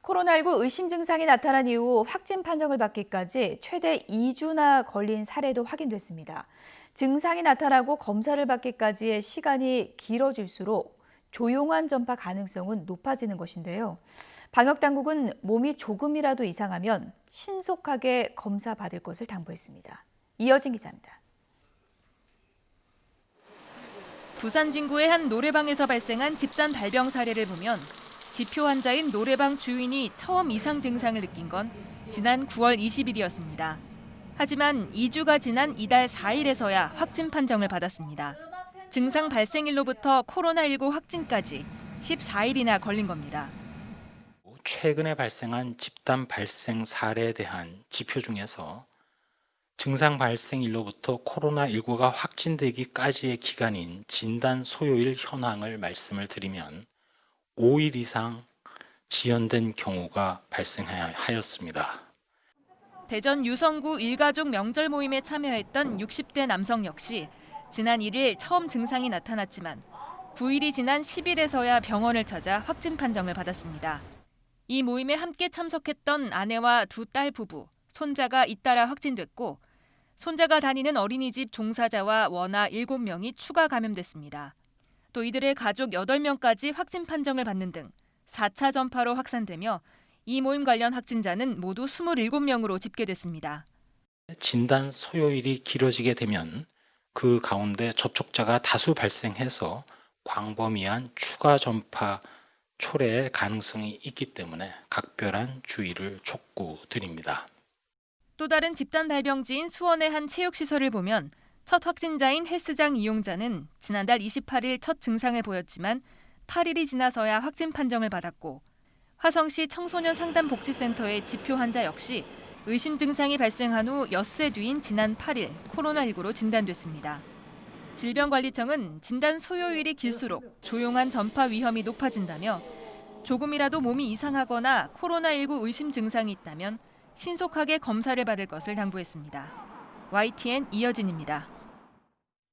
코로나19 의심 증상이 나타난 이후 확진 판정을 받기까지 최대 2주나 걸린 사례도 확인됐습니다. 증상이 나타나고 검사를 받기까지의 시간이 길어질수록 조용한 전파 가능성은 높아지는 것인데요. 방역당국은 몸이 조금이라도 이상하면 신속하게 검사받을 것을 당부했습니다. 이어진 기자입니다. 부산 진구의 한 노래방에서 발생한 집단 발병 사례를 보면 지표 환자인 노래방 주인이 처음 이상 증상을 느낀 건 지난 9월 20일이었습니다. 하지만 2주가 지난 이달 4일에서야 확진 판정을 받았습니다. 증상 발생일로부터 코로나19 확진까지 14일이나 걸린 겁니다. 최근에 발생한 집단 발생 사례에 대한 지표 중에서 증상 발생일로부터 코로나19가 확진되기까지의 기간인 진단 소요일 현황을 말씀을 드리면 5일 이상 지연된 경우가 발생하였습니다. 대전 유성구 일가족 명절 모임에 참여했던 60대 남성 역시 지난 1일 처음 증상이 나타났지만 9일이 지난 10일에서야 병원을 찾아 확진 판정을 받았습니다. 이 모임에 함께 참석했던 아내와 두 딸 부부, 손자가 잇따라 확진됐고 손자가 다니는 어린이집 종사자와 원아 7명이 추가 감염됐습니다. 또 이들의 가족 8명까지 확진 판정을 받는 등 4차 전파로 확산되며 이 모임 관련 확진자는 모두 27명으로 집계됐습니다. 진단 소요일이 길어지게 되면 그 가운데 접촉자가 다수 발생해서 광범위한 추가 전파 초래의 가능성이 있기 때문에 각별한 주의를 촉구드립니다. 또 다른 집단 발병지인 수원의 한 체육시설을 보면 첫 확진자인 헬스장 이용자는 지난달 28일 첫 증상을 보였지만 8일이 지나서야 확진 판정을 받았고 화성시 청소년 상담복지센터의 지표 환자 역시 의심 증상이 발생한 후 엿새 뒤인 지난 8일 코로나19로 진단됐습니다. 질병관리청은 진단 소요일이 길수록 조용한 전파 위험이 높아진다며 조금이라도 몸이 이상하거나 코로나19 의심 증상이 있다면 신속하게 검사를 받을 것을 당부했습니다. YTN 이어진입니다.